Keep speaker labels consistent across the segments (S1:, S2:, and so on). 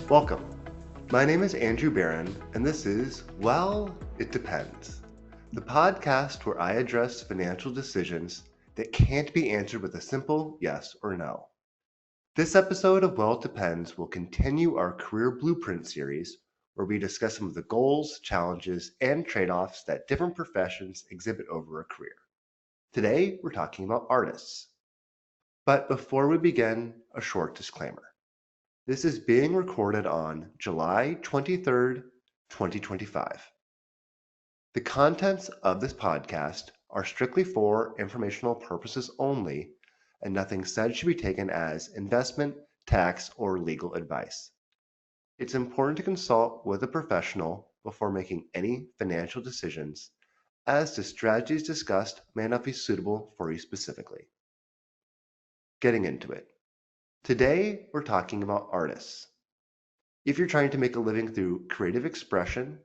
S1: Welcome. My name is Andrew Barron, and this is Well, It Depends, the podcast where I address financial decisions that can't be answered with a simple yes or no. This episode of Well, It Depends will continue our Career Blueprint series, where we discuss some of the goals, challenges, and trade offs that different professions exhibit over a career. Today, we're talking about artists. But before we begin, a short disclaimer. This is being recorded on July 23rd, 2025. The contents of this podcast are strictly for informational purposes only, and nothing said should be taken as investment, tax, or legal advice. It's important to consult with a professional before making any financial decisions, as the strategies discussed may not be suitable for you specifically. Getting into it. Today, we're talking about artists. If you're trying to make a living through creative expression,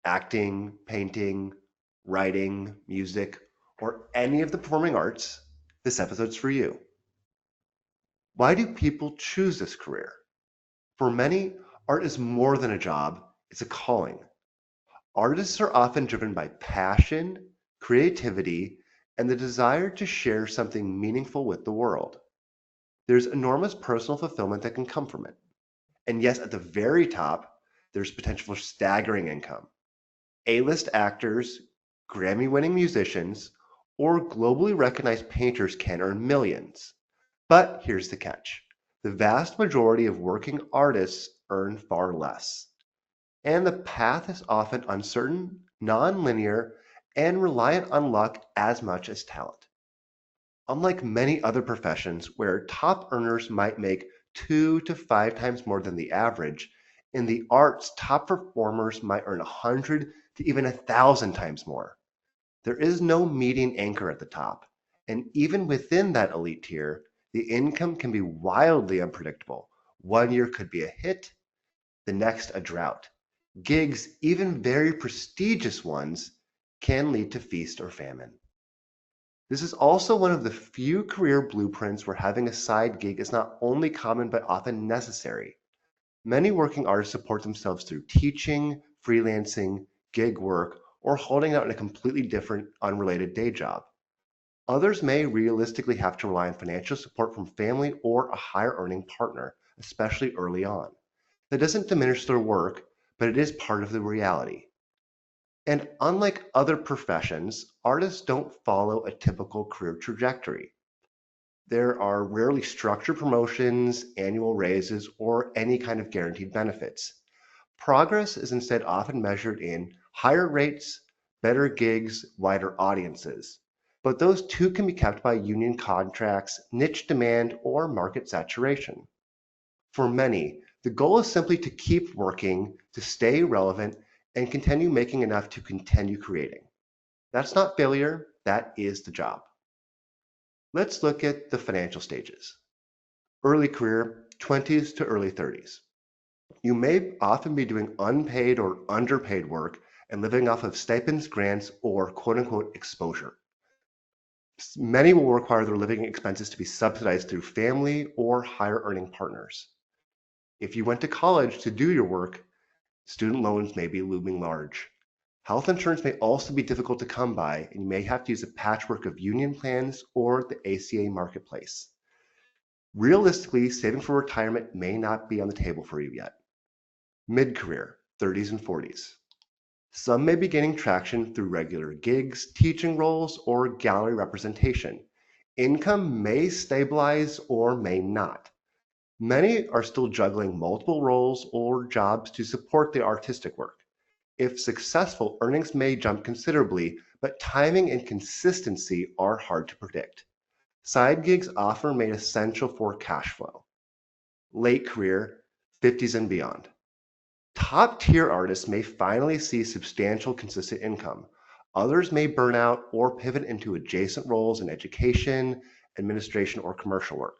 S1: acting, painting, writing, music, or any of the performing arts, this episode's for you. Why do people choose this career? For many, art is more than a job, it's a calling. Artists are often driven by passion, creativity, and the desire to share something meaningful with the world. There's enormous personal fulfillment that can come from it. And yes, at the very top, there's potential for staggering income. A-list actors, Grammy-winning musicians, or globally recognized painters can earn millions. But here's the catch. The vast majority of working artists earn far less. And the path is often uncertain, non-linear, and reliant on luck as much as talent. Unlike many other professions where top earners might make 2 to 5 times more than the average, in the arts, top performers might earn 100 to even 1,000 times more. There is no median anchor at the top, and even within that elite tier, the income can be wildly unpredictable. One year could be a hit, the next a drought. Gigs, even very prestigious ones, can lead to feast or famine. This is also one of the few career blueprints where having a side gig is not only common but often necessary. Many working artists support themselves through teaching, freelancing, gig work, or holding out in a completely different, unrelated day job. Others may realistically have to rely on financial support from family or a higher earning partner, especially early on. That doesn't diminish their work, but it is part of the reality. And unlike other professions, artists don't follow a typical career trajectory. There are rarely structured promotions, annual raises, or any kind of guaranteed benefits. Progress is instead often measured in higher rates, better gigs, wider audiences. But those too can be kept by union contracts, niche demand, or market saturation. For many, the goal is simply to keep working, to stay relevant, and continue making enough to continue creating. That's not failure, that is the job. Let's look at the financial stages. Early career, 20s to early 30s. You may often be doing unpaid or underpaid work and living off of stipends, grants, or quote unquote exposure. Many will require their living expenses to be subsidized through family or higher earning partners. If you went to college to do your work, student loans may be looming large. Health insurance may also be difficult to come by, and you may have to use a patchwork of union plans or the ACA marketplace. Realistically, saving for retirement may not be on the table for you yet. Mid-career, 30s and 40s. Some may be gaining traction through regular gigs, teaching roles, or gallery representation. Income may stabilize or may not. Many are still juggling multiple roles or jobs to support the artistic work. If successful, earnings may jump considerably, but timing and consistency are hard to predict. Side gigs often made essential for cash flow. Late career, 50s and beyond. Top tier artists may finally see substantial consistent income. Others may burn out or pivot into adjacent roles in education, administration, or commercial work.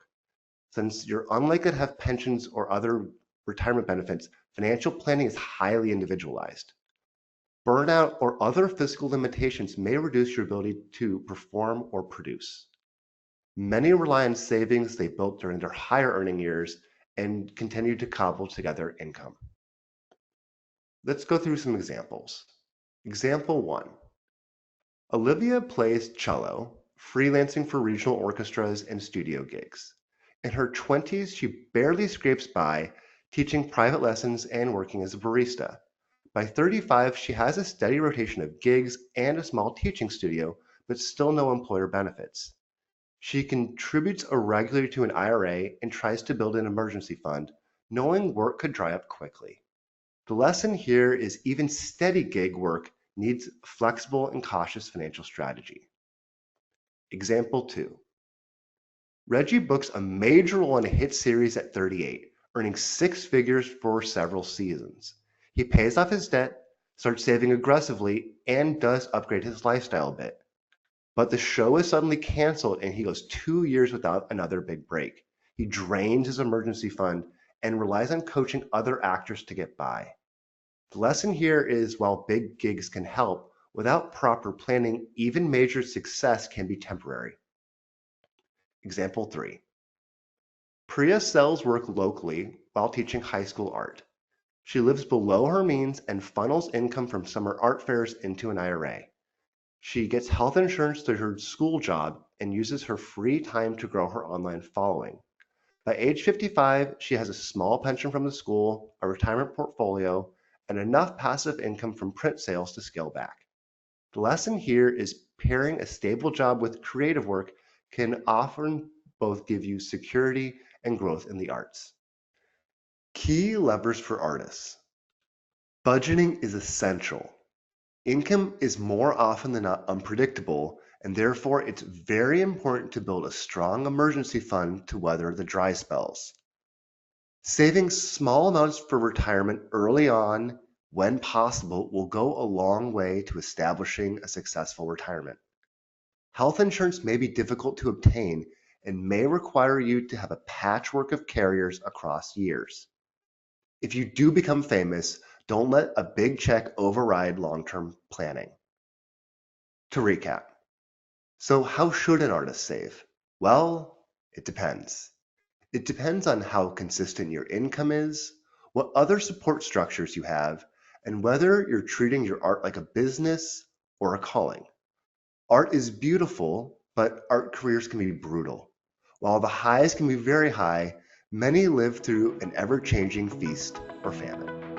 S1: Since you're unlikely to have pensions or other retirement benefits, financial planning is highly individualized. Burnout or other physical limitations may reduce your ability to perform or produce. Many rely on savings they built during their higher earning years and continue to cobble together income. Let's go through some examples. Example 1. Olivia plays cello, freelancing for regional orchestras and studio gigs. In her 20s, she barely scrapes by, teaching private lessons and working as a barista. By 35, she has a steady rotation of gigs and a small teaching studio, but still no employer benefits. She contributes irregularly to an IRA and tries to build an emergency fund, knowing work could dry up quickly. The lesson here is even steady gig work needs flexible and cautious financial strategy. Example 2. Reggie books a major role in a hit series at 38, earning six figures for several seasons. He pays off his debt, starts saving aggressively, and does upgrade his lifestyle a bit. But the show is suddenly canceled and he goes 2 years without another big break. He drains his emergency fund and relies on coaching other actors to get by. The lesson here is while big gigs can help, without proper planning, even major success can be temporary. Example 3. Priya sells work locally while teaching high school art. She lives below her means and funnels income from summer art fairs into an IRA. She gets health insurance through her school job and uses her free time to grow her online following. By age 55, she has a small pension from the school, a retirement portfolio, and enough passive income from print sales to scale back. The lesson here is pairing a stable job with creative work can often both give you security and growth in the arts. Key levers for artists. Budgeting is essential. Income is more often than not unpredictable, and therefore it's very important to build a strong emergency fund to weather the dry spells. Saving small amounts for retirement early on, when possible, will go a long way to establishing a successful retirement. Health insurance may be difficult to obtain and may require you to have a patchwork of carriers across years. If you do become famous, don't let a big check override long-term planning. To recap, so how should an artist save? Well, it depends. It depends on how consistent your income is, what other support structures you have, and whether you're treating your art like a business or a calling. Art is beautiful, but art careers can be brutal. While the highs can be very high, many live through an ever-changing feast or famine.